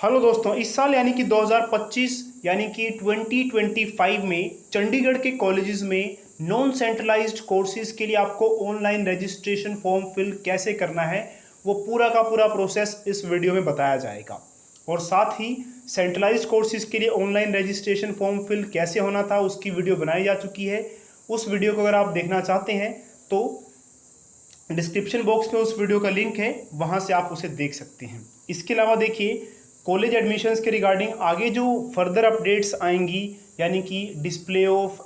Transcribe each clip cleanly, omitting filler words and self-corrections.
Hello दोस्तों, इस साल यानी कि 2025 यानी कि 2025 में चंडीगढ़ के कॉलेजेस में नॉन सेंट्रलाइज्ड कोर्सेज के लिए आपको ऑनलाइन रजिस्ट्रेशन फॉर्म फिल कैसे करना है वो पूरा का पूरा प्रोसेस इस वीडियो में बताया जाएगा। और साथ ही सेंट्रलाइज्ड कोर्सेज के लिए ऑनलाइन रजिस्ट्रेशन फॉर्म फिल कैसे होना था उसकी वीडियो बनाई जा चुकी है। उस वीडियो को अगर आप देखना चाहते हैं तो डिस्क्रिप्शन बॉक्स में उस वीडियो का लिंक है, वहाँ से आप उसे देख सकते हैं। इसके अलावा देखिए, कॉलेज एडमिशन्स के रिगार्डिंग आगे जो फर्दर अपडेट्स आएंगी यानी कि डिस्प्ले ऑफ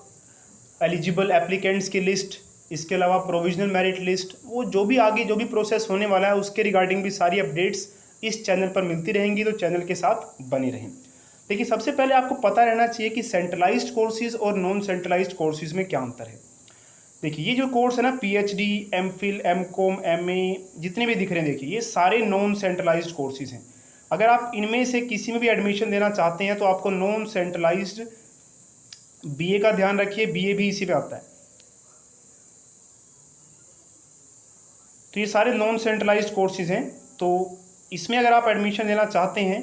एलिजिबल एप्लीकेंट्स की लिस्ट, इसके अलावा प्रोविजनल मेरिट लिस्ट, वो जो भी आगे जो भी प्रोसेस होने वाला है उसके रिगार्डिंग भी सारी अपडेट्स इस चैनल पर मिलती रहेंगी, तो चैनल के साथ बने रहें। देखिए, सबसे पहले आपको पता रहना चाहिए कि सेंट्रलाइज्ड कोर्सेज और नॉन सेंट्रलाइज्ड कोर्सेज में क्या अंतर है। देखिए, ये जो कोर्स है ना, पीएचडी, एमफिल, एमकॉम, एमए, जितने भी दिख रहे हैं, देखिए ये सारे नॉन सेंट्रलाइज्ड कोर्सेज हैं। अगर आप इनमें से किसी में भी एडमिशन लेना चाहते हैं तो आपको नॉन सेंट्रलाइज्ड बीए का ध्यान रखिए, बीए भी इसी पे आता है। तो ये सारे नॉन सेंट्रलाइज्ड कोर्सेज हैं, तो इसमें अगर आप एडमिशन लेना चाहते हैं,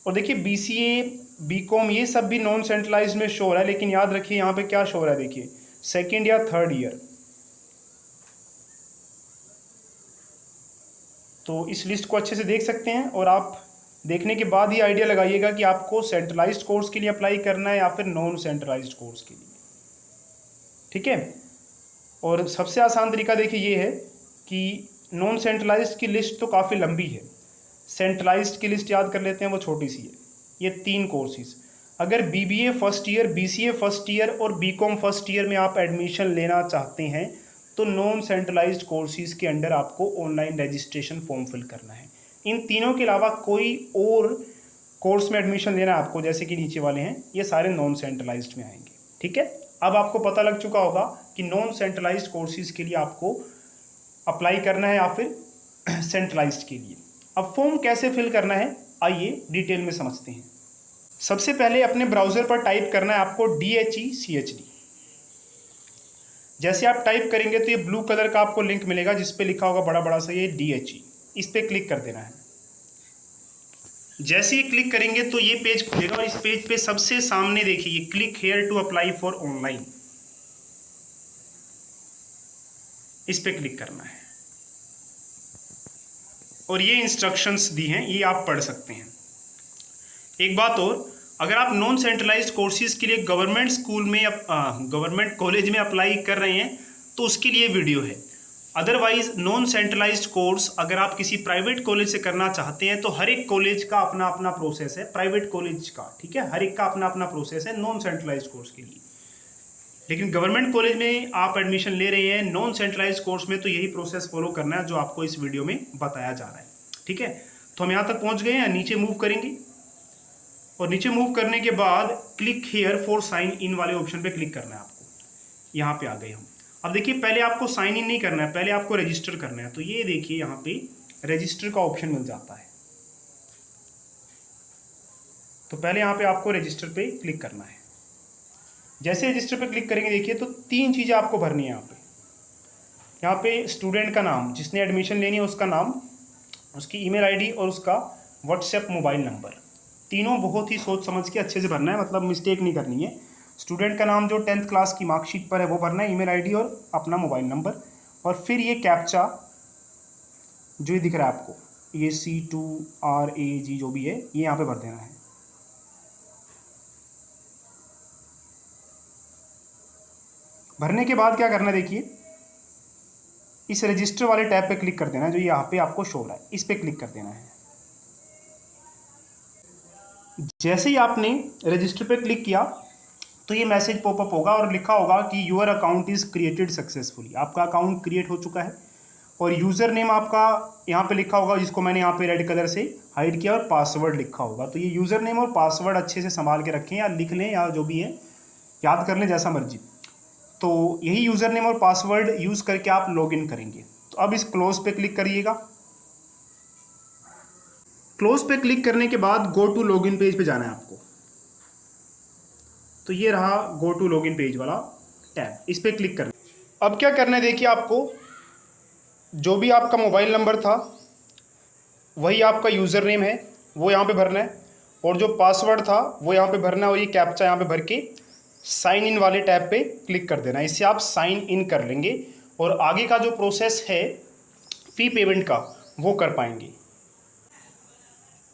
और देखिए बीसीए, बीकॉम, ये सब भी नॉन सेंट्रलाइज्ड में शो हो रहा है, लेकिन याद रखिए यहाँ पे क्या शो हो रहा है। देखिए, सेकेंड या थर्ड ईयर, तो इस लिस्ट को अच्छे से देख सकते हैं और आप देखने के बाद ही आइडिया लगाइएगा कि आपको सेंट्रलाइज्ड कोर्स के लिए अप्लाई करना है या फिर नॉन सेंट्रलाइज्ड कोर्स के लिए। ठीक है, और सबसे आसान तरीका देखिए ये है कि नॉन सेंट्रलाइज्ड की लिस्ट तो काफ़ी लंबी है, सेंट्रलाइज्ड की लिस्ट याद कर लेते हैं, वो छोटी सी है। ये 3 कोर्सेज, अगर BBA first year, BCA first year और बीकॉम फर्स्ट ईयर में आप एडमिशन लेना चाहते हैं तो नॉन सेंट्रलाइज्ड कोर्सेज के अंडर आपको ऑनलाइन रजिस्ट्रेशन फॉर्म फिल करना है। इन तीनों के अलावा कोई और कोर्स में एडमिशन लेना है आपको, जैसे कि नीचे वाले हैं, ये सारे नॉन सेंट्रलाइज्ड में आएंगे। ठीक है, अब आपको पता लग चुका होगा कि नॉन सेंट्रलाइज्ड कोर्सेज के लिए आपको अप्लाई करना है या फिर सेंट्रलाइज्ड के लिए। अब फॉर्म कैसे फिल करना है, आइए डिटेल में समझते हैं। सबसे पहले अपने ब्राउज़र पर टाइप करना है आपको DHECHD। जैसे आप टाइप करेंगे तो ये ब्लू कलर का आपको लिंक मिलेगा जिस पे लिखा होगा बड़ा बड़ा सा ये DHE, इस पे क्लिक कर देना है। जैसे ही क्लिक करेंगे तो ये पेज खुलेगा और इस पेज पे सबसे सामने देखिए click here to apply for online, इस पे क्लिक करना है और ये इंस्ट्रक्शंस दी हैं, ये आप पढ़ सकते हैं। एक बात और, अगर आप नॉन सेंट्रलाइज्ड कोर्सेज के लिए गवर्नमेंट स्कूल में या गवर्नमेंट कॉलेज में अप्लाई कर रहे हैं तो उसके लिए वीडियो है। अदरवाइज नॉन सेंट्रलाइज्ड कोर्स अगर आप किसी प्राइवेट कॉलेज से करना चाहते हैं तो हर एक कॉलेज का अपना अपना प्रोसेस है, प्राइवेट कॉलेज का, ठीक है, हर एक का अपना अपना प्रोसेस है नॉन सेंट्रलाइज्ड कोर्स के लिए। लेकिन गवर्नमेंट कॉलेज में आप एडमिशन ले रहे हैं नॉन सेंट्रलाइज्ड कोर्स में तो यही प्रोसेस फॉलो करना है जो आपको इस वीडियो में बताया जा रहा है। ठीक है, तो हम यहाँ तक पहुँच गए हैं, नीचे मूव करेंगे और नीचे मूव करने के बाद click here for sign in वाले ऑप्शन पे क्लिक करना है आपको। यहाँ पे आ गए हम। अब देखिए, पहले आपको साइन इन नहीं करना है, पहले आपको रजिस्टर करना है। तो ये देखिए यहाँ पे रजिस्टर का ऑप्शन मिल जाता है, तो पहले यहाँ पे आपको रजिस्टर पे क्लिक करना है। जैसे रजिस्टर पे क्लिक करेंगे देखिए तो 3 चीज़ें आपको भरनी है यहाँ पे स्टूडेंट का नाम, जिसने एडमिशन लेनी है उसका नाम, उसकी ईमेल आईडी और उसका व्हाट्सएप मोबाइल नंबर। तीनों बहुत ही सोच समझ के अच्छे से भरना है, मतलब मिस्टेक नहीं करनी है। स्टूडेंट का नाम जो 10th क्लास की मार्कशीट पर है वो भरना है, ईमेल आईडी और अपना मोबाइल नंबर, और फिर ये कैप्चा जो दिख रहा है आपको, ये C2RAG जो भी है, ये यहाँ पे भर देना है। भरने के बाद क्या करना है, देखिए इस रजिस्टर वाले टैब पे क्लिक कर देना है जो यहाँ पे आपको शो हो रहा है, इस पे क्लिक कर देना है। जैसे ही आपने रजिस्टर पे क्लिक किया तो ये मैसेज पॉपअप होगा और लिखा होगा कि your account is created successfully, आपका अकाउंट क्रिएट हो चुका है। और यूज़र नेम आपका यहाँ पे लिखा होगा, जिसको मैंने यहाँ पे रेड कलर से हाइड किया, और पासवर्ड लिखा होगा। तो ये यूज़र नेम और पासवर्ड अच्छे से संभाल के रखें, या लिख लें या जो भी है याद कर लें, जैसा मर्जी। तो यही यूज़र नेम और पासवर्ड यूज़ करके आप लॉगिन करेंगे। तो अब इस क्लोज पे क्लिक करिएगा। क्लोज पे क्लिक करने के बाद गो टू लॉगिन पेज पे जाना है आपको। तो ये रहा गो टू लॉगिन पेज वाला टैब, इस पे क्लिक करना। अब क्या करना है, देखिए आपको जो भी आपका मोबाइल नंबर था वही आपका यूज़र नेम है, वो यहाँ पे भरना है, और जो पासवर्ड था वो यहाँ पे भरना है, और ये कैप्चा यहाँ पे भर के साइन इन वाले टैब पे क्लिक कर देना है। इससे आप साइन इन कर लेंगे और आगे का जो प्रोसेस है फ़ी पेमेंट का वो कर पाएंगे।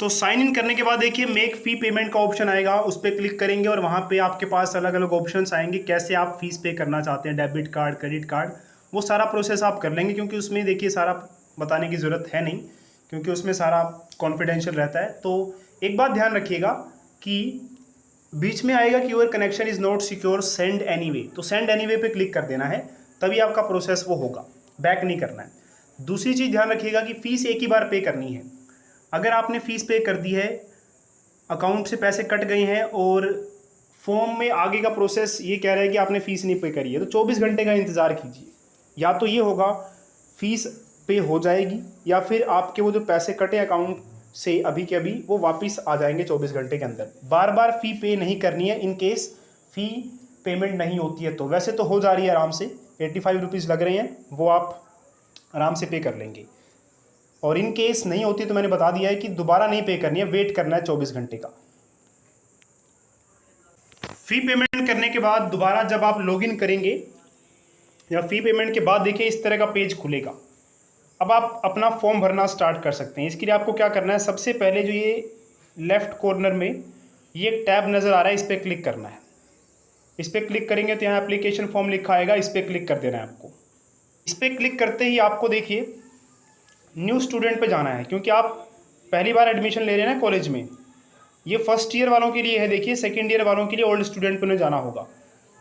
तो साइन इन करने के बाद देखिए मेक फ़ी पेमेंट का ऑप्शन आएगा, उस पर क्लिक करेंगे और वहाँ पे आपके पास अलग अलग ऑप्शंस आएंगे कैसे आप फीस पे करना चाहते हैं, डेबिट कार्ड, क्रेडिट कार्ड, वो सारा प्रोसेस आप कर लेंगे, क्योंकि उसमें देखिए सारा बताने की ज़रूरत है नहीं, क्योंकि उसमें सारा कॉन्फिडेंशियल रहता है। तो एक बात ध्यान रखिएगा कि बीच में आएगा कि your connection is not secure, send anyway, तो सेंड एनीवे पे क्लिक कर देना है, तभी आपका प्रोसेस वो होगा, बैक नहीं करना है। दूसरी चीज़ ध्यान रखिएगा कि फ़ीस एक ही बार पे करनी है। अगर आपने फ़ीस पे कर दी है, अकाउंट से पैसे कट गए हैं और फॉर्म में आगे का प्रोसेस ये कह रहा है कि आपने फ़ीस नहीं पे करी है, तो 24 घंटे का इंतज़ार कीजिए। या तो ये होगा फ़ीस पे हो जाएगी, या फिर आपके वो जो पैसे कटे अकाउंट से अभी के अभी वो वापस आ जाएंगे 24 घंटे के अंदर। बार बार फ़ी पे नहीं करनी है इन केस फ़ी पेमेंट नहीं होती है। तो वैसे तो हो जा रही है आराम से, 85 रुपीज़ लग रहे हैं, वो आप आराम से पे कर लेंगे। और इन केस नहीं होती तो मैंने बता दिया है कि दोबारा नहीं पे करनी है, वेट करना है 24 घंटे का। फ़ी पेमेंट करने के बाद दोबारा जब आप लॉगिन करेंगे या फ़ी पेमेंट के बाद देखिए इस तरह का पेज खुलेगा। अब आप अपना फॉर्म भरना स्टार्ट कर सकते हैं। इसके लिए आपको क्या करना है, सबसे पहले जो ये लेफ़्ट कॉर्नर में ये एक टैब नज़र आ रहा है, इस पर क्लिक करना है। इस पर क्लिक करेंगे तो यहाँ एप्लीकेशन फॉर्म लिखा आएगा, इस पर क्लिक कर देना है आपको। इस पर क्लिक करते ही आपको देखिए न्यू स्टूडेंट पे जाना है, क्योंकि आप पहली बार एडमिशन ले रहे हैं ना कॉलेज में। ये फर्स्ट ईयर वालों के लिए है, देखिए सेकेंड ईयर वालों के लिए ओल्ड स्टूडेंट पे उन्हें जाना होगा।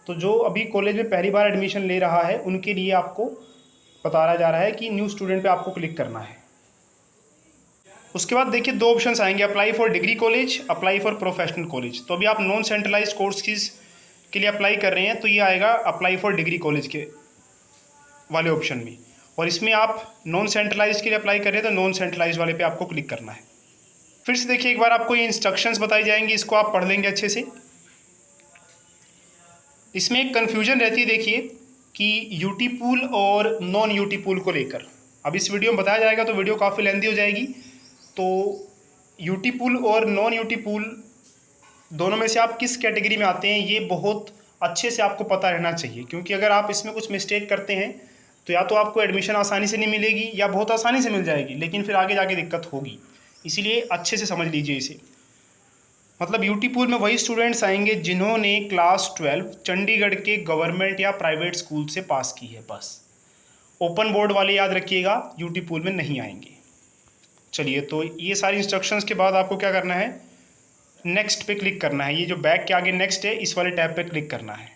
तो जो अभी कॉलेज में पहली बार एडमिशन ले रहा है उनके लिए आपको बताया जा रहा है कि न्यू स्टूडेंट पे आपको क्लिक करना है। उसके बाद देखिए दो ऑप्शंस आएंगे, apply for degree college, apply for professional college. तो अभी आप नॉन सेंट्रलाइज्ड कोर्सेज के लिए अप्लाई कर रहे हैं तो ये आएगा अप्लाई फॉर डिग्री कॉलेज के वाले ऑप्शन में, और इसमें आप नॉन सेंट्रलाइज के लिए अप्लाई कर रहे हैं तो नॉन सेंट्रलाइज वाले पे आपको क्लिक करना है। फिर से देखिए एक बार आपको ये इंस्ट्रक्शंस बताई जाएंगी, इसको आप पढ़ लेंगे अच्छे से। इसमें एक कन्फ्यूजन रहती है देखिए कि यूटी पूल और नॉन यूटी पूल को लेकर। अब इस वीडियो में बताया जाएगा तो वीडियो काफ़ी लेंथी हो जाएगी। तो यूटी पूल और नॉन यूटी पूल दोनों में से आप किस कैटेगरी में आते हैं ये बहुत अच्छे से आपको पता रहना चाहिए, क्योंकि अगर आप इसमें कुछ मिस्टेक करते हैं तो या तो आपको एडमिशन आसानी से नहीं मिलेगी या बहुत आसानी से मिल जाएगी, लेकिन फिर आगे जाके दिक्कत होगी। इसीलिए अच्छे से समझ लीजिए इसे। मतलब यूटी पूल में वही स्टूडेंट्स आएंगे जिन्होंने क्लास 12 चंडीगढ़ के गवर्नमेंट या प्राइवेट स्कूल से पास की है बस। ओपन बोर्ड वाले याद रखिएगा यूटी पूल में नहीं आएंगे। चलिए, तो ये सारी इंस्ट्रक्शंस के बाद आपको क्या करना है, नेक्स्ट पे क्लिक करना है। ये जो बैक के आगे नेक्स्ट है इस वाले टैब पे क्लिक करना है।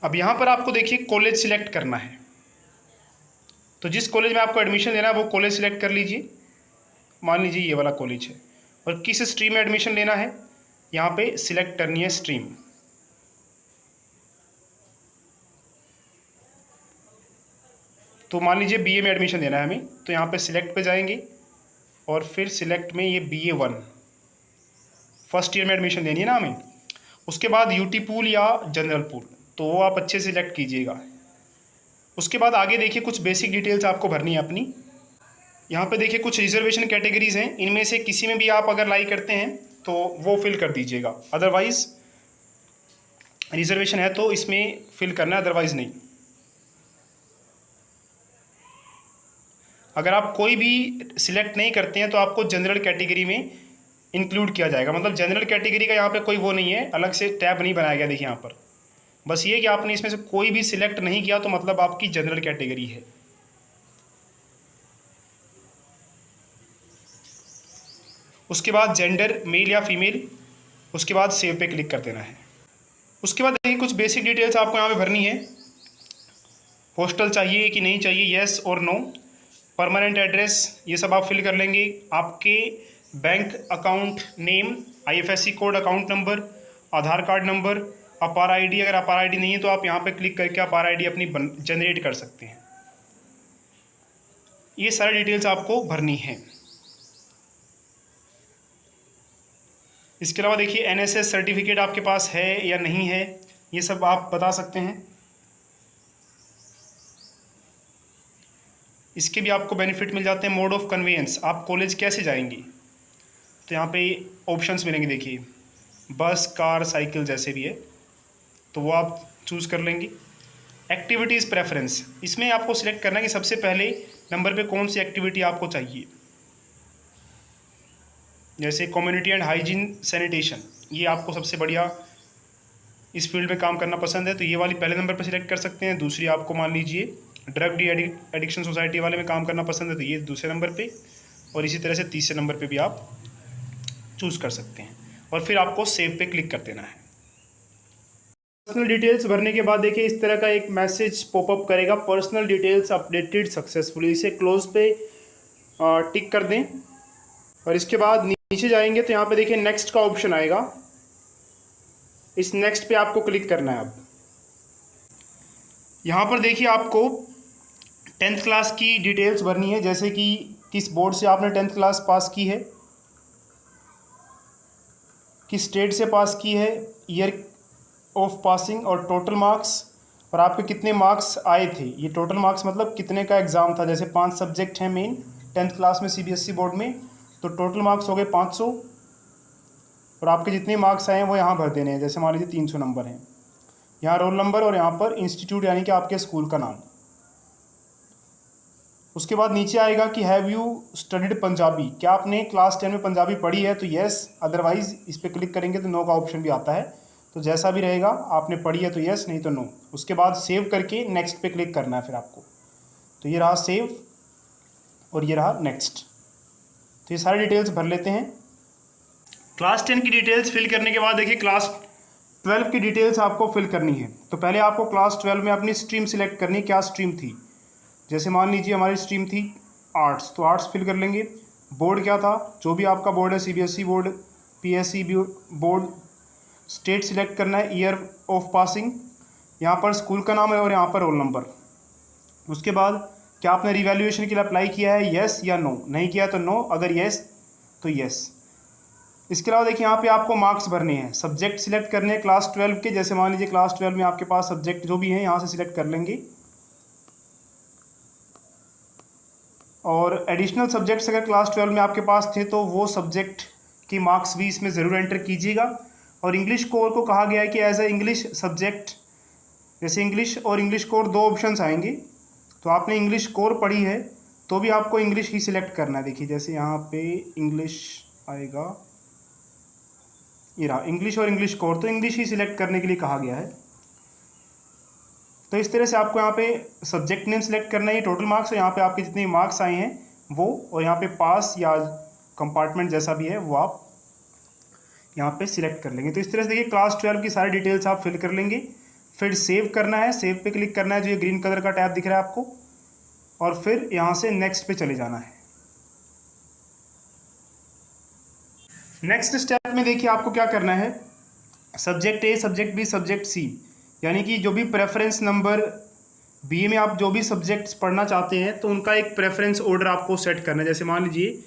अब यहाँ पर आपको देखिए कॉलेज सिलेक्ट करना है। तो जिस कॉलेज में आपको एडमिशन लेना है वो कॉलेज सिलेक्ट कर लीजिए। मान लीजिए ये वाला कॉलेज है, और किस स्ट्रीम में एडमिशन लेना है यहाँ पे सिलेक्ट करनी है स्ट्रीम। तो मान लीजिए बीए में एडमिशन लेना है हमें, तो यहाँ पे सिलेक्ट पे जाएंगे और फिर सिलेक्ट में ये BA 1 फर्स्ट ईयर में एडमिशन लेनी है ना हमें। उसके बाद यूटी पूल या जनरल पूल, तो वो आप अच्छे से सिलेक्ट कीजिएगा। उसके बाद आगे देखिए कुछ बेसिक डिटेल्स आपको भरनी है अपनी। यहाँ पे देखिए कुछ रिजर्वेशन कैटेगरीज़ हैं, इनमें से किसी में भी आप अगर लाई करते हैं तो वो फिल कर दीजिएगा, अदरवाइज़ रिजर्वेशन है तो इसमें फिल करना है, अदरवाइज़ नहीं। अगर आप कोई भी सिलेक्ट नहीं करते हैं तो आपको जनरल कैटेगरी में इंक्लूड किया जाएगा। मतलब जनरल कैटेगरी का यहाँ पे कोई वो नहीं है, अलग से टैब नहीं बनाया गया। देखिए यहाँ पर बस ये कि आपने इसमें से कोई भी सिलेक्ट नहीं किया तो मतलब आपकी जनरल कैटेगरी है। उसके बाद जेंडर मेल या फीमेल, उसके बाद सेव पे क्लिक कर देना है। उसके बाद देखिए कुछ बेसिक डिटेल्स आपको यहाँ पे भरनी है। हॉस्टल चाहिए कि नहीं चाहिए, येस और नो। परमानेंट एड्रेस ये सब आप फिल कर लेंगे। आपके bank account name, IFSC code, account number, Aadhaar card number, Apaar ID। अगर अपार ID नहीं है तो आप यहाँ पे क्लिक करके अपार ID अपनी जनरेट कर सकते हैं। ये सारी डिटेल्स आपको भरनी है। इसके अलावा देखिए NSS सर्टिफिकेट आपके पास है या नहीं है, ये सब आप बता सकते हैं। इसके भी आपको बेनिफिट मिल जाते हैं। मोड ऑफ कन्वेंस, आप कॉलेज कैसे जाएंगे, तो यहाँ पे ऑप्शंस मिलेंगे, देखिए बस, कार, साइकिल जैसे भी है, तो वो आप चूज़ कर लेंगे। एक्टिविटीज़ प्रेफरेंस, इसमें आपको सिलेक्ट करना है कि सबसे पहले नंबर पे कौन सी एक्टिविटी आपको चाहिए। जैसे कम्युनिटी एंड हाइजीन सैनिटेशन, ये आपको सबसे बढ़िया इस फील्ड में काम करना पसंद है, तो ये वाली पहले नंबर पर सिलेक्ट कर सकते हैं। दूसरी आपको मान लीजिए ड्रग डी एडिक्शन सोसाइटी वाले में काम करना पसंद है, तो ये दूसरे नंबर पे, और इसी तरह से तीसरे नंबर पे भी आप चूज़ कर सकते हैं, और फिर आपको सेव पे क्लिक कर देना है। पर्सनल डिटेल्स भरने के बाद देखिए इस तरह का एक मैसेज पॉपअप करेगा, पर्सनल डिटेल्स अपडेटेड सक्सेसफुली। इसे क्लोज पे टिक कर दें, और इसके बाद नीचे जाएंगे तो यहाँ पे देखिए नेक्स्ट का ऑप्शन आएगा, इस नेक्स्ट पे आपको क्लिक करना है। अब यहाँ पर देखिए आपको 10th क्लास की डिटेल्स भरनी है, जैसे कि किस बोर्ड से आपने 10th क्लास पास की है, किस स्टेट से पास की है, ईयर ऑफ पासिंग और टोटल मार्क्स, और आपके कितने मार्क्स आए थे। ये टोटल मार्क्स मतलब कितने का एग्ज़ाम था, जैसे 5 सब्जेक्ट हैं मेन 10th क्लास में CBSE बोर्ड में, तो टोटल मार्क्स हो गए 500, और आपके जितने मार्क्स आए हैं वो यहाँ भर देने हैं। जैसे मान लीजिए 300 नंबर हैं, यहाँ रोल नंबर और यहाँ पर इंस्टीट्यूट यानी कि आपके स्कूल का नाम। उसके बाद नीचे आएगा कि हैव यू स्टडीड पंजाबी, क्या आपने क्लास 10 में पंजाबी पढ़ी है, तो येस, अदरवाइज इस पर क्लिक करेंगे तो नो का ऑप्शन भी आता है, तो जैसा भी रहेगा, आपने पढ़ी है तो येस, नहीं तो नो। उसके बाद सेव करके नेक्स्ट पे क्लिक करना है फिर आपको, तो ये रहा सेव और ये रहा नेक्स्ट। तो ये सारी डिटेल्स भर लेते हैं। क्लास 10 की डिटेल्स फिल करने के बाद देखिए क्लास 12 की डिटेल्स आपको फिल करनी है। तो पहले आपको क्लास 12 में अपनी स्ट्रीम सिलेक्ट करनी है, क्या स्ट्रीम थी। जैसे मान लीजिए हमारी स्ट्रीम थी आर्ट्स, तो आर्ट्स फिल कर लेंगे। बोर्ड क्या था, जो भी आपका बोर्ड है, CBSE board, PSE board. State select करना है, ईयर ऑफ पासिंग, यहाँ पर स्कूल का नाम है और यहाँ पर रोल नंबर। उसके बाद क्या आपने रिवैल्यूएशन के लिए अप्लाई किया है, येस या नो, नहीं किया तो नो, अगर येस तो येस। इसके अलावा देखिए यहाँ पे आपको मार्क्स भरने हैं, सब्जेक्ट सिलेक्ट करने हैं क्लास 12 के। जैसे मान लीजिए क्लास 12 में आपके पास सब्जेक्ट जो भी हैं यहाँ से सिलेक्ट कर लेंगे, और एडिशनल सब्जेक्ट्स अगर क्लास 12 में आपके पास थे तो वो सब्जेक्ट की मार्क्स भी इसमें ज़रूर एंटर कीजिएगा। और इंग्लिश कोर को कहा गया है कि एज ए इंग्लिश सब्जेक्ट, जैसे इंग्लिश और इंग्लिश कोर दो ऑप्शंस आएंगे, तो आपने इंग्लिश कोर पढ़ी है तो भी आपको इंग्लिश ही सिलेक्ट करना है। देखिए जैसे यहाँ पे इंग्लिश आएगा, ये रहा इंग्लिश और इंग्लिश कोर, तो इंग्लिश ही सिलेक्ट करने के लिए कहा गया है। तो इस तरह से आपको यहाँ पे सब्जेक्ट नेम सेलेक्ट करना है, टोटल मार्क्स, और यहाँ पे आपके जितने मार्क्स आए हैं वो, और यहाँ पे पास या कंपार्टमेंट जैसा भी है वो आप यहाँ पे सिलेक्ट कर लेंगे। तो इस तरह से देखिए क्लास 12 की सारी डिटेल्स आप फिल कर लेंगे। फिर सेव करना है, सेव पे क्लिक करना है, जो ये ग्रीन कलर का टैब दिख रहा है आपको, और फिर यहाँ से नेक्स्ट पे चले जाना है। नेक्स्ट स्टेप में देखिए आपको क्या करना है, सब्जेक्ट ए, सब्जेक्ट बी, सब्जेक्ट सी, यानी कि जो भी प्रेफरेंस नंबर BA में आप जो भी सब्जेक्ट्स पढ़ना चाहते हैं तो उनका एक प्रेफरेंस ऑर्डर आपको सेट करना है। जैसे मान लीजिए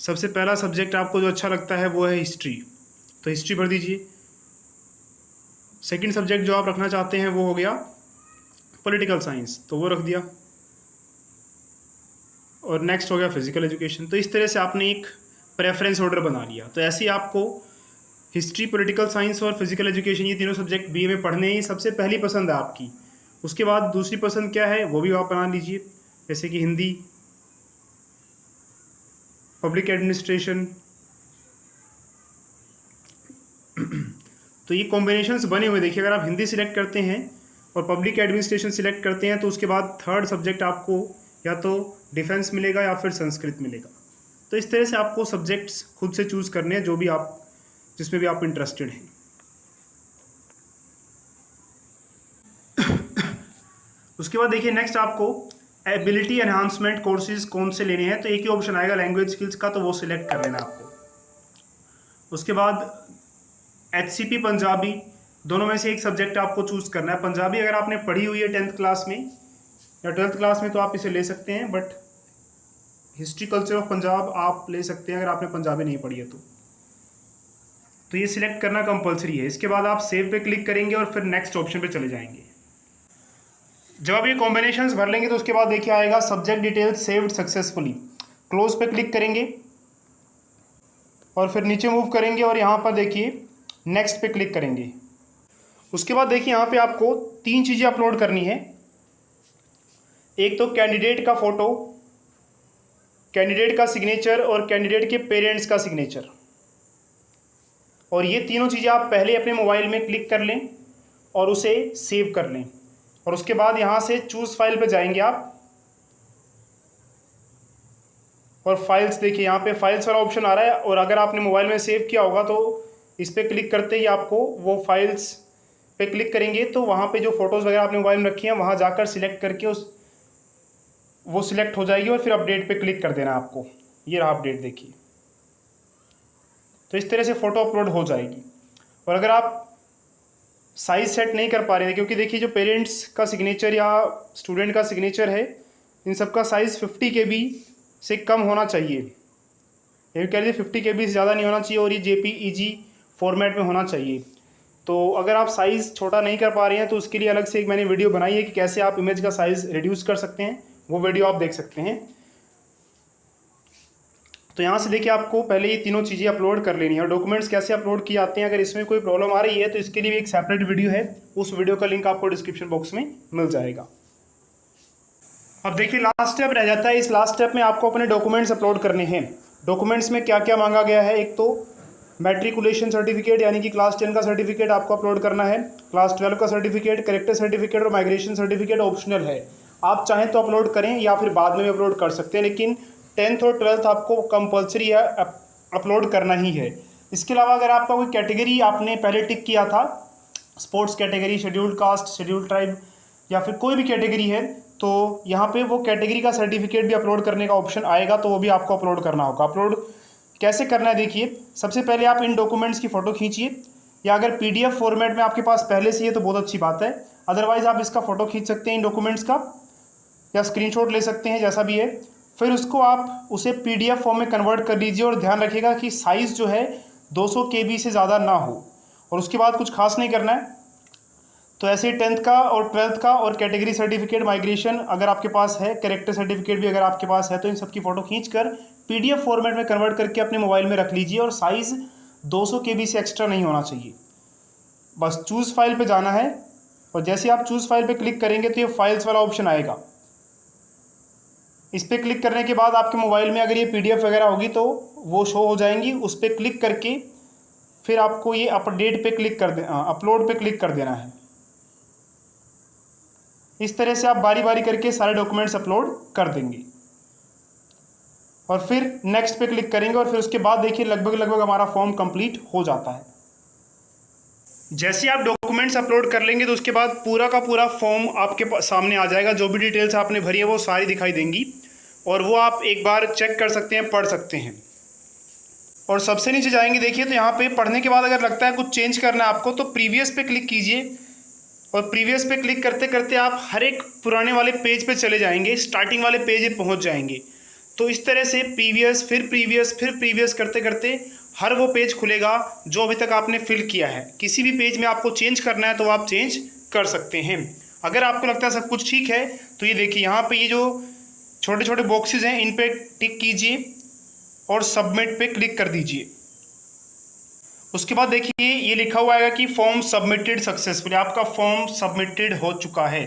सबसे पहला सब्जेक्ट आपको जो अच्छा लगता है वो है हिस्ट्री, तो हिस्ट्री भर दीजिए। सेकंड सब्जेक्ट जो आप रखना चाहते हैं वो हो गया पॉलिटिकल साइंस, तो वो रख दिया, और नेक्स्ट हो गया फिजिकल एजुकेशन। तो इस तरह से आपने एक प्रेफरेंस ऑर्डर बना लिया। तो ऐसे ही आपको हिस्ट्री, पॉलिटिकल साइंस और फिजिकल एजुकेशन, ये तीनों सब्जेक्ट BA में पढ़ने ही सबसे पहली पसंद है आपकी। उसके बाद दूसरी पसंद क्या है वो भी आप बना लीजिए, जैसे कि हिंदी, पब्लिक एडमिनिस्ट्रेशन। तो ये कॉम्बिनेशंस बने हुए, देखिए अगर आप हिंदी सिलेक्ट करते हैं और पब्लिक एडमिनिस्ट्रेशन सिलेक्ट करते हैं तो उसके बाद थर्ड सब्जेक्ट आपको या तो डिफेंस मिलेगा या फिर संस्कृत मिलेगा। तो इस तरह से आपको सब्जेक्ट्स खुद से चूज़ करने हैं, जो भी आप, जिसमें भी आप इंटरेस्टेड हैं। उसके बाद देखिए नेक्स्ट आपको एबिलिटी एनहांसमेंट कोर्सेज कौन से लेने हैं, तो एक ही ऑप्शन आएगा लैंग्वेज स्किल्स का, तो वो सिलेक्ट कर लेना आपको। उसके बाद HCP पंजाबी, दोनों में से एक सब्जेक्ट आपको चूज़ करना है। पंजाबी अगर आपने पढ़ी हुई है 10th क्लास में या 12th क्लास में तो आप इसे ले सकते हैं, but history culture of Punjab आप ले सकते हैं अगर आपने पंजाबी नहीं पढ़ी है तो ये सिलेक्ट करना कंपलसरी है। इसके बाद आप सेव पे क्लिक करेंगे और फिर नेक्स्ट ऑप्शन पे चले जाएंगे। जब आप ये कॉम्बिनेशंस भर लेंगे तो उसके बाद देखिए आएगा subject details saved successfully, close पे क्लिक करेंगे और फिर नीचे मूव करेंगे और यहाँ पर देखिए नेक्स्ट पे क्लिक करेंगे। उसके बाद देखिए यहाँ पे आपको 3 चीज़ें अपलोड करनी है। एक तो कैंडिडेट का फ़ोटो, कैंडिडेट का सिग्नेचर और कैंडिडेट के पेरेंट्स का सिग्नेचर। और ये तीनों चीज़ें आप पहले अपने मोबाइल में क्लिक कर लें और उसे सेव कर लें। और उसके बाद यहाँ से चूज़ फाइल पे जाएंगे आप, और फाइल्स देखिए यहाँ पे फाइल्स वाला ऑप्शन आ रहा है। और अगर आपने मोबाइल में सेव किया होगा तो इस पर क्लिक करते ही आपको वो फाइल्स पे क्लिक करेंगे तो वहाँ पे जो फ़ोटोज़ वगैरह आपने मोबाइल में रखी हैं वहाँ जाकर सिलेक्ट करके वो सिलेक्ट हो जाएगी और फिर अपडेट पे क्लिक कर देना आपको। ये रहा अपडेट देखिए। तो इस तरह से फ़ोटो अपलोड हो जाएगी। और अगर आप साइज़ सेट नहीं कर पा रहे हैं, क्योंकि देखिए जो पेरेंट्स का सिग्नेचर या स्टूडेंट का सिग्नेचर है इन सब का साइज़ 50 KB से कम होना चाहिए, ये कह लीजिए 50 KB से ज़्यादा नहीं होना चाहिए और ये JPEG फॉर्मेट में होना चाहिए। तो अगर आप साइज़ छोटा नहीं कर पा रहे हैं तो उसके लिए अलग से एक मैंने वीडियो बनाई है कि कैसे आप इमेज का साइज़ रिड्यूस कर सकते हैं, वो वीडियो आप देख सकते हैं। तो यहाँ से देखिए आपको पहले ये तीनों चीज़ें अपलोड कर लेनी है। और डॉक्यूमेंट्स कैसे अपलोड किए जाते हैं, अगर इसमें कोई प्रॉब्लम आ रही है तो इसके लिए भी एक सेपरेट वीडियो है, उस वीडियो का लिंक आपको डिस्क्रिप्शन बॉक्स में मिल जाएगा। अब देखिए लास्ट स्टेप रह जाता है। इस लास्ट स्टेप में आपको अपने डॉक्यूमेंट्स अपलोड करने हैं। डॉक्यूमेंट्स में क्या क्या मांगा गया है, एक तो मैट्रिकुलेशन सर्टिफिकेट यानी कि क्लास 10 का सर्टिफिकेट आपको अपलोड करना है, क्लास 12 का सर्टिफिकेट, कैरेक्टर सर्टिफिकेट और माइग्रेशन सर्टिफिकेट ऑप्शनल है। आप चाहें तो अपलोड करें या फिर बाद में भी अपलोड कर सकते हैं, लेकिन 10th और 12th आपको कंपलसरी है अपलोड करना ही है। इसके अलावा अगर आपका कोई कैटेगरी आपने पहले टिक किया था, sports category, scheduled caste, scheduled tribe या फिर कोई भी कैटेगरी है, तो यहाँ पे वो कैटेगरी का सर्टिफिकेट भी अपलोड करने का ऑप्शन आएगा, तो वो भी आपको अपलोड करना होगा। अपलोड कैसे करना है देखिए, सबसे पहले आप इन डॉक्यूमेंट्स की फ़ोटो खींचिए, या अगर PDF फॉर्मेट में आपके पास पहले से है तो बहुत अच्छी बात है, अदरवाइज़ आप इसका फ़ोटो खींच सकते हैं इन डॉक्यूमेंट्स का, या स्क्रीनशॉट ले सकते हैं, जैसा भी है। फिर उसको आप उसे PDF फॉर्म में कन्वर्ट कर लीजिए और ध्यान रखिएगा कि साइज़ जो है 200 KB से ज़्यादा ना हो। और उसके बाद कुछ खास नहीं करना है, तो ऐसे 10th का और 12th का और कैटेगरी सर्टिफिकेट, माइग्रेशन अगर आपके पास है, कैरेक्टर सर्टिफिकेट भी अगर आपके पास है, तो इन सब की फ़ोटो खींचकर PDF फॉर्मेट में कन्वर्ट करके अपने मोबाइल में रख लीजिए। और साइज़ 200 KB से एक्स्ट्रा नहीं होना चाहिए। बस चूज़ फाइल पे जाना है और जैसे आप चूज़ फाइल पे क्लिक करेंगे तो ये फाइल्स वाला ऑप्शन आएगा। इस पर क्लिक करने के बाद आपके मोबाइल में अगर ये PDF वगैरह होगी तो वो शो हो जाएंगी। उस पर क्लिक करके फिर आपको ये अपडेट पे क्लिक कर देना, अपलोड पे क्लिक कर देना है। इस तरह से आप बारी बारी करके सारे डॉक्यूमेंट्स अपलोड कर देंगे और फिर नेक्स्ट पे क्लिक करेंगे और फिर उसके बाद देखिए लगभग हमारा फॉर्म कंप्लीट हो जाता है। जैसे आप डॉक्यूमेंट्स अपलोड कर लेंगे तो उसके बाद पूरा का पूरा फॉर्म आपके सामने आ जाएगा। जो भी डिटेल्स आपने भरी है वो सारी दिखाई देंगी और वो आप एक बार चेक कर सकते हैं, पढ़ सकते हैं। और सबसे नीचे जाएंगे देखिए, तो यहाँ पे पढ़ने के बाद अगर लगता है कुछ चेंज करना है आपको तो प्रीवियस पे क्लिक कीजिए और प्रीवियस पे क्लिक करते करते आप हर एक पुराने वाले पेज पे चले जाएंगे, स्टार्टिंग वाले पेज पे पहुँच जाएंगे। तो इस तरह से प्रीवियस फिर प्रीवियस फिर प्रीवियस करते करते हर वो पेज खुलेगा जो अभी तक आपने फिल किया है। किसी भी पेज में आपको चेंज करना है तो आप चेंज कर सकते हैं। अगर आपको लगता है सब कुछ ठीक है तो ये देखिए यहाँ पे ये जो छोटे छोटे बॉक्सेस हैं इन पे टिक कीजिए और सबमिट पे क्लिक कर दीजिए। उसके बाद देखिए ये लिखा हुआ है कि फॉर्म सबमिटेड सक्सेसफुली, आपका फॉर्म सबमिटेड हो चुका है।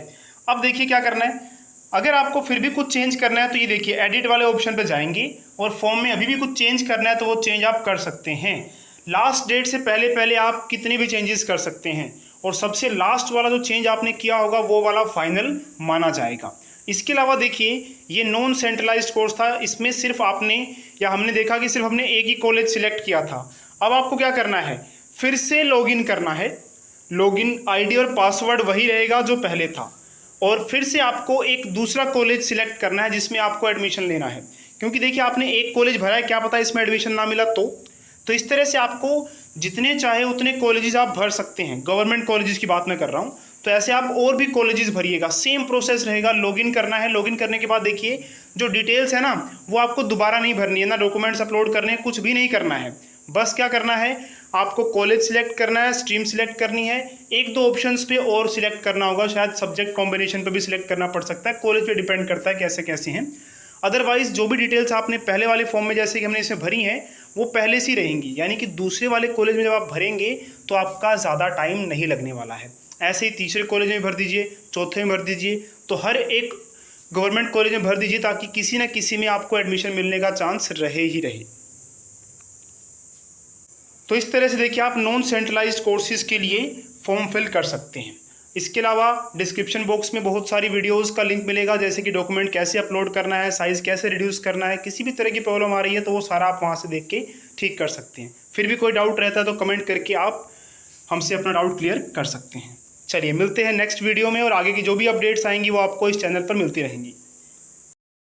अब देखिए क्या करना है, अगर आपको फिर भी कुछ चेंज करना है तो ये देखिए एडिट वाले ऑप्शन पे जाएंगे और फॉर्म में अभी भी कुछ चेंज करना है तो वो चेंज आप कर सकते हैं। लास्ट डेट से पहले पहले आप कितने भी चेंजेस कर सकते हैं और सबसे लास्ट वाला जो चेंज आपने किया होगा वो वाला फाइनल माना जाएगा। इसके अलावा देखिए ये नॉन सेंट्रलाइज्ड कोर्स था, इसमें सिर्फ आपने या हमने देखा कि सिर्फ हमने एक ही कॉलेज सिलेक्ट किया था। अब आपको क्या करना है, फिर से लॉगिन करना है। लॉगिन आईडी और पासवर्ड वही रहेगा जो पहले था और फिर से आपको एक दूसरा कॉलेज सिलेक्ट करना है जिसमें आपको एडमिशन लेना है, क्योंकि देखिए आपने एक कॉलेज भरा है, क्या पता इसमें एडमिशन ना मिला तो इस तरह से आपको जितने चाहे उतने कॉलेजेस आप भर सकते हैं। गवर्नमेंट कॉलेजेस की बात मैं कर रहा हूँ, तो ऐसे आप और भी कॉलेजेस भरिएगा। सेम प्रोसेस रहेगा, लॉगिन करना है। लॉगिन करने के बाद देखिए जो डिटेल्स है ना वो आपको दोबारा नहीं भरनी है, ना डॉक्यूमेंट्स अपलोड करने, कुछ भी नहीं करना है। बस क्या करना है, आपको कॉलेज सिलेक्ट करना है, स्ट्रीम सिलेक्ट करनी है, एक दो ऑप्शंस पे और सिलेक्ट करना होगा, शायद सब्जेक्ट कॉम्बिनेशन पे भी सिलेक्ट करना पड़ सकता है, कॉलेज पे डिपेंड करता है कैसे कैसे हैं। अदरवाइज जो भी डिटेल्स आपने पहले वाले फॉर्म में जैसे कि हमने इसमें भरी हैं वो पहले से ही रहेंगी, यानी कि दूसरे वाले कॉलेज में जब आप भरेंगे तो आपका ज़्यादा टाइम नहीं लगने वाला है। ऐसे ही तीसरे कॉलेज में भर दीजिए, चौथे में भर दीजिए, तो हर एक गवर्नमेंट कॉलेज में भर दीजिए ताकि किसी न किसी में आपको एडमिशन मिलने का चांस रहे ही रहे। तो इस तरह से देखिए आप नॉन सेंट्रलाइज्ड कोर्सेज़ के लिए फॉर्म फिल कर सकते हैं। इसके अलावा डिस्क्रिप्शन बॉक्स में बहुत सारी वीडियोस का लिंक मिलेगा, जैसे कि डॉक्यूमेंट कैसे अपलोड करना है, साइज़ कैसे रिड्यूस करना है, किसी भी तरह की प्रॉब्लम आ रही है तो वो सारा आप वहाँ से देख के ठीक कर सकते हैं। फिर भी कोई डाउट रहता है तो कमेंट करके आप हमसे अपना डाउट क्लियर कर सकते हैं। चलिए मिलते हैं नेक्स्ट वीडियो में, और आगे की जो भी अपडेट्स आएंगी वो आपको इस चैनल पर मिलती रहेंगी।